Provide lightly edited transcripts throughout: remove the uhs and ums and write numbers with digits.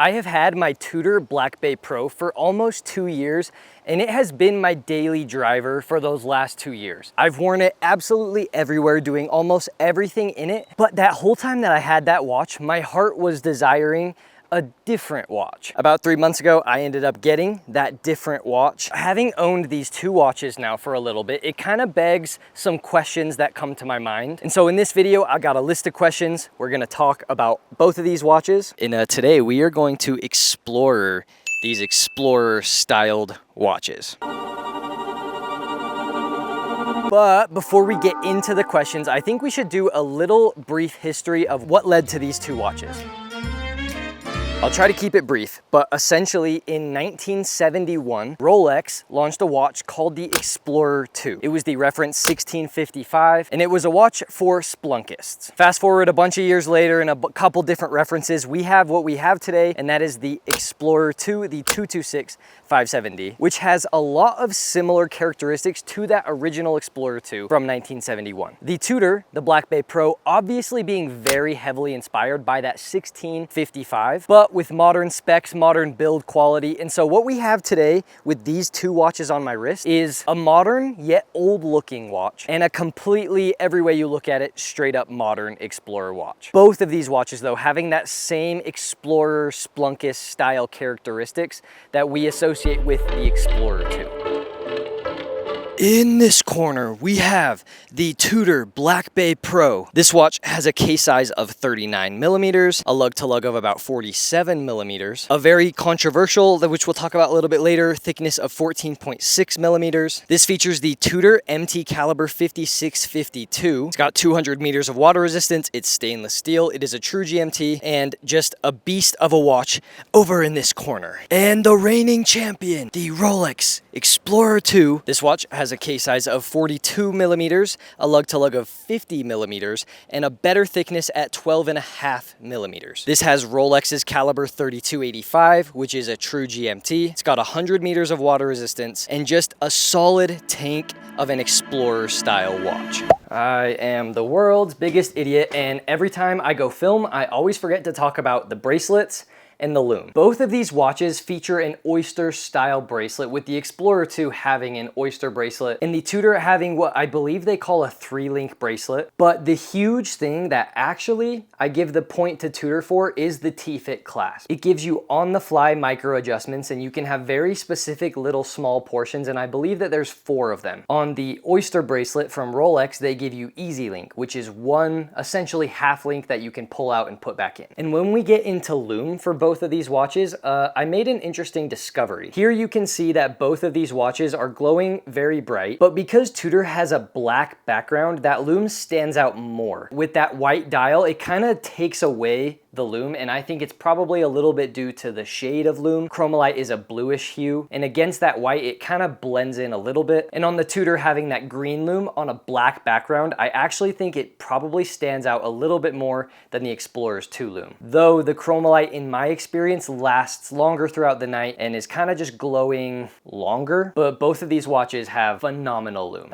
I have had my Tudor Black Bay Pro for almost 2 years, and it has been my daily driver for those last 2 years. I've worn it absolutely everywhere, doing almost everything in it, but that whole time that I had that watch, my heart was desiring a different watch. About 3 months ago, I ended up getting that different watch. Having owned these two watches now for a little bit, it kind of begs some questions that come to my mind. And so in this video, I got a list of questions. We're gonna talk about both of these watches. Today, we are going to explore these Explorer styled watches. But before we get into the questions, I think we should do a little brief history of what led to these two watches. I'll try to keep it brief, but essentially in 1971, Rolex launched a watch called the Explorer 2. It was the reference 1655, and it was a watch for Splunkists. Fast forward a bunch of years later and a couple different references, we have what we have today, and that is the Explorer 2, the 226-57D, which has a lot of similar characteristics to that original Explorer 2 from 1971. The Tudor, the Black Bay Pro, obviously being very heavily inspired by that 1655, but with modern specs, modern build quality. And so what we have today with these two watches on my wrist is a modern yet old looking watch and a completely, every way you look at it, straight up modern Explorer watch. Both of these watches though having that same Explorer Splunkist style characteristics that we associate with the Explorer 2. In this corner, we have the Tudor Black Bay Pro. This watch has a case size of 39 millimeters, a lug to lug of about 47 millimeters, a very controversial, which we'll talk about a little bit later, thickness of 14.6 millimeters. This features the Tudor MT caliber 5652. It's got 200 meters of water resistance. It's stainless steel. It is a true GMT and just a beast of a watch over in this corner. And the reigning champion, the Rolex Explorer 2. This watch has a case size of 42 millimeters, a lug to lug of 50 millimeters, and a better thickness at 12.5 millimeters. This has Rolex's caliber 3285, which is a true GMT. It's got 100 meters of water resistance and just a solid tank of an Explorer style watch. I am the world's biggest idiot, and every time I go film, I always forget to talk about the bracelets and the Lume. Both of these watches feature an oyster style bracelet, with the Explorer 2 having an oyster bracelet and the Tudor having what I believe they call a 3-link bracelet. But the huge thing that actually I give the point to Tudor for is the T-Fit clasp. It gives you on the fly micro adjustments, and you can have very specific little small portions, and I believe that there's 4 of them. On the oyster bracelet from Rolex, they give you Easy Link, which is one essentially half link that you can pull out and put back in. And when we get into Lume for both of these watches, I made an interesting discovery. Here you can see that both of these watches are glowing very bright, but because Tudor has a black background, that Lume stands out more. With that white dial, it kind of takes away the Lume, and I think it's probably a little bit due to the shade of Lume. Chromalite is a bluish hue, and against that white, it kind of blends in a little bit. And on the Tudor having that green Lume on a black background, I actually think it probably stands out a little bit more than the Explorer's 2 Lume. Though the Chromalite, in my experience, lasts longer throughout the night and is kind of just glowing longer, but both of these watches have phenomenal Lume.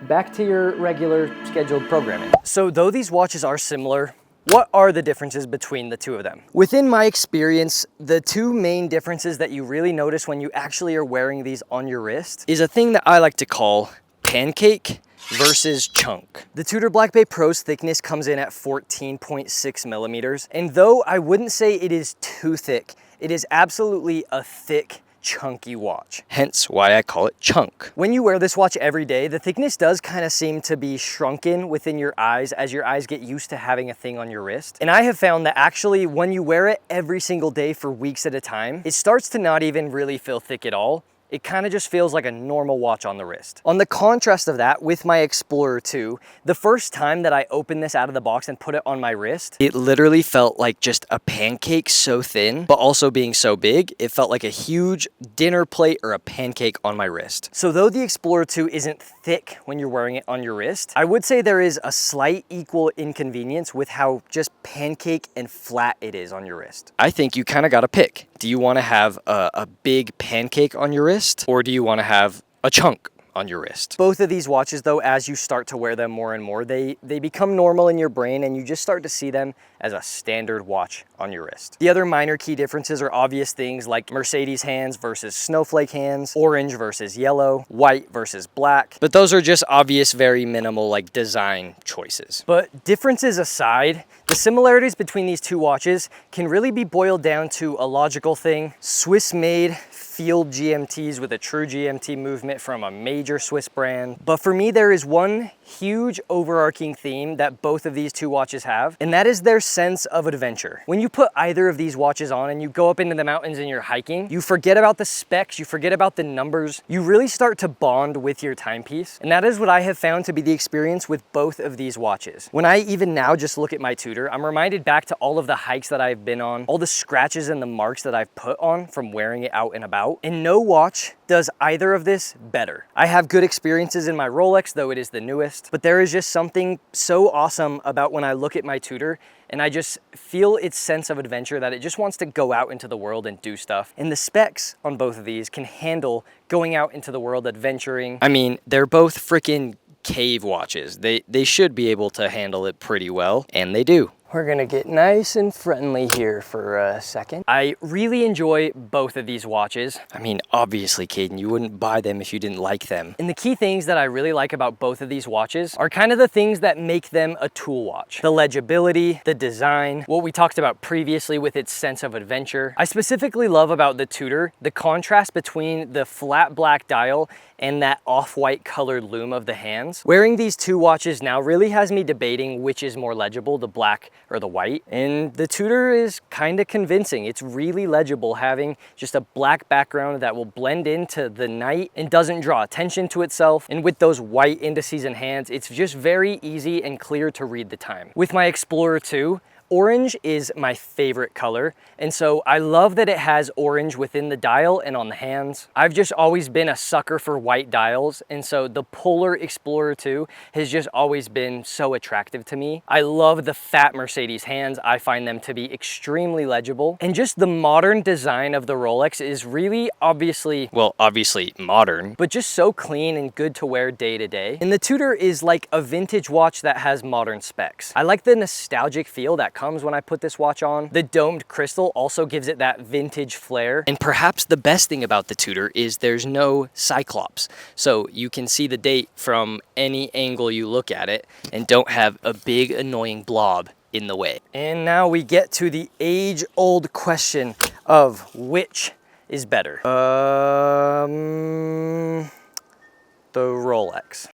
Back to your regular scheduled programming. So though these watches are similar, what are the differences between the two of them? Within my experience, the two main differences that you really notice when you actually are wearing these on your wrist is a thing that I like to call pancake versus chunk. The Tudor Black Bay Pro's thickness comes in at 14.6 millimeters, and though I wouldn't say it is too thick, it is absolutely a thick, chunky watch. Hence why I call it chunk. When you wear this watch every day, the thickness does kind of seem to be shrunken within your eyes as your eyes get used to having a thing on your wrist. And I have found that actually when you wear it every single day for weeks at a time, it starts to not even really feel thick at all. It kind of just feels like a normal watch on the wrist. On the contrast of that, with my Explorer 2, the first time that I opened this out of the box and put it on my wrist, it literally felt like just a pancake, so thin, but also being so big, it felt like a huge dinner plate or a pancake on my wrist. So though the Explorer 2 isn't thick when you're wearing it on your wrist, I would say there is a slight equal inconvenience with how just pancake and flat it is on your wrist. I think you kind of got to pick. Do you want to have a big pancake on your wrist, or do you want to have a chunk on your wrist. Both of these watches though, as you start to wear them more and more, they become normal in your brain and you just start to see them as a standard watch on your wrist. The other minor key differences are obvious things like Mercedes hands versus snowflake hands, orange versus yellow, white versus black. But those are just obvious, very minimal like design choices. But differences aside, the similarities between these two watches can really be boiled down to a logical thing: Swiss-made field GMTs with a true GMT movement from a major Swiss brand. But for me, there is one huge overarching theme that both of these two watches have, and that is their sense of adventure. When you put either of these watches on and you go up into the mountains and you're hiking, you forget about the specs, you forget about the numbers, you really start to bond with your timepiece. And that is what I have found to be the experience with both of these watches. When I even now just look at my Tudor, I'm reminded back to all of the hikes that I've been on, all the scratches and the marks that I've put on from wearing it out and about. And no watch does either of this better. I have good experiences in my Rolex, though it is the newest, but there is just something so awesome about when I look at my Tudor and I just feel its sense of adventure, that it just wants to go out into the world and do stuff. And the specs on both of these can handle going out into the world, adventuring. I mean, they're both freaking cave watches. They should be able to handle it pretty well, and they do. We're gonna get nice and friendly here for a second. I really enjoy both of these watches. I mean, obviously, Caden, you wouldn't buy them if you didn't like them. And the key things that I really like about both of these watches are kind of the things that make them a tool watch. The legibility, the design, what we talked about previously with its sense of adventure. I specifically love about the Tudor the contrast between the flat black dial and that off-white colored lume of the hands. Wearing these two watches now really has me debating which is more legible, the black or the white. And the Tudor is kind of convincing. It's really legible, having just a black background that will blend into the night and doesn't draw attention to itself. And with those white indices and hands, it's just very easy and clear to read the time. With my Explorer 2, orange is my favorite color, and so I love that it has orange within the dial and on the hands. I've just always been a sucker for white dials, and so the Polar Explorer 2 has just always been so attractive to me. I love the fat Mercedes hands. I find them to be extremely legible, and just the modern design of the Rolex is really obviously modern, but just so clean and good to wear day to day. And the Tudor is like a vintage watch that has modern specs. I like the nostalgic feel that comes when I put this watch on. The domed crystal also gives it that vintage flair. And perhaps the best thing about the Tudor is there's no cyclops. So you can see the date from any angle you look at it and don't have a big annoying blob in the way. And now we get to the age-old question of which is better. The Rolex.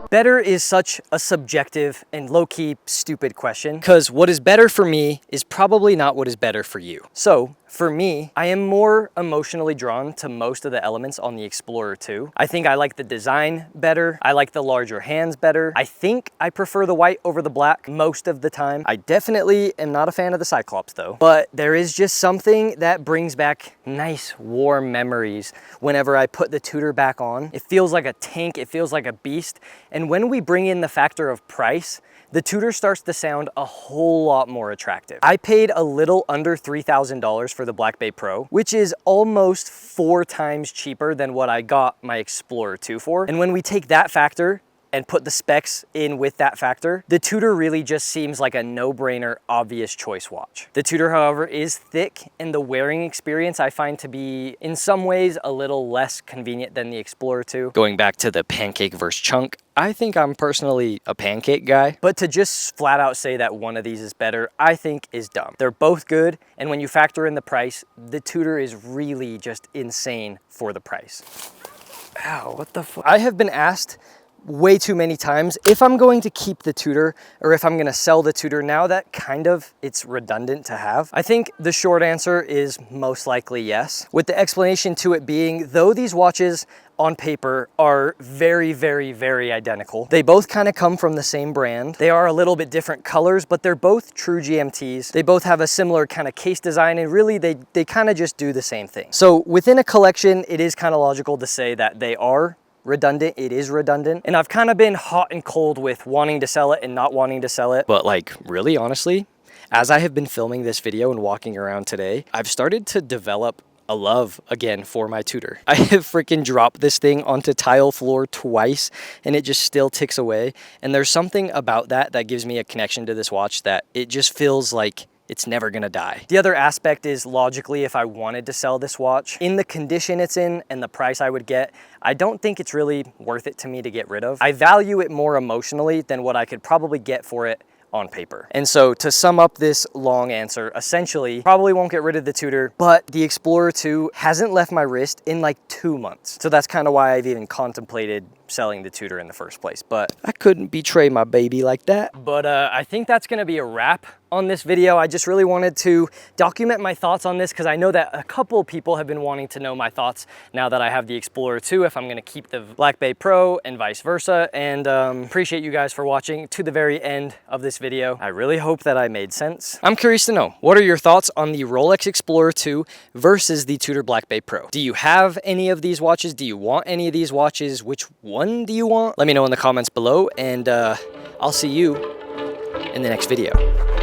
Better is such a subjective and low-key stupid question, because what is better for me is probably not what is better for you. So for me, I am more emotionally drawn to most of the elements on the Explorer 2. I think I like the design better. I like the larger hands better. I think I prefer the white over the black most of the time. I definitely am not a fan of the Cyclops though, but there is just something that brings back nice warm memories whenever I put the Tudor back on. It feels like a tank, it feels like a beast. And when we bring in the factor of price, the Tudor starts to sound a whole lot more attractive. I paid a little under $3,000 for the Black Bay Pro, which is almost 4 times cheaper than what I got my Explorer 2 for. And when we take that factor and put the specs in with that factor, the Tudor really just seems like a no-brainer, obvious choice watch. The Tudor, however, is thick, and the wearing experience I find to be, in some ways, a little less convenient than the Explorer 2. Going back to the pancake versus chunk, I think I'm personally a pancake guy, but to just flat out say that one of these is better, I think is dumb. They're both good, and when you factor in the price, the Tudor is really just insane for the price. Ow, what the fuck? I have been asked way too many times if I'm going to keep the Tudor or if I'm gonna sell the Tudor. Now that kind of it's redundant to have. I think the short answer is most likely yes, with the explanation to it being, though these watches on paper are very, very, very identical, they both kind of come from the same brand. They are a little bit different colors, but they're both true GMTs. They both have a similar kind of case design, and really they kind of just do the same thing. So within a collection, it is kind of logical to say that they are redundant. It is redundant, and I've kind of been hot and cold with wanting to sell it and not wanting to sell it. But like, really honestly, as I have been filming this video and walking around today, I've started to develop a love again for my Tudor. I have freaking dropped this thing onto tile floor twice and it just still ticks away. And there's something about that that gives me a connection to this watch that it just feels like it's never gonna die. The other aspect is logically, if I wanted to sell this watch in the condition it's in and the price I would get, I don't think it's really worth it to me to get rid of. I value it more emotionally than what I could probably get for it on paper. And so to sum up this long answer, essentially, probably won't get rid of the Tudor, but the Explorer 2 hasn't left my wrist in like 2 months. So that's kind of why I've even contemplated selling the Tudor in the first place, but I couldn't betray my baby like that. But I think that's gonna be a wrap on this video. I just really wanted to document my thoughts on this because I know that a couple people have been wanting to know my thoughts now that I have the Explorer 2, if I'm gonna keep the Black Bay Pro and vice versa. And appreciate you guys for watching to the very end of this video. I really hope that I made sense. I'm curious to know, what are your thoughts on the Rolex Explorer 2 versus the Tudor Black Bay Pro? Do you have any of these watches? Do you want any of these watches? Which one do you want? Let me know in the comments below, and I'll see you in the next video.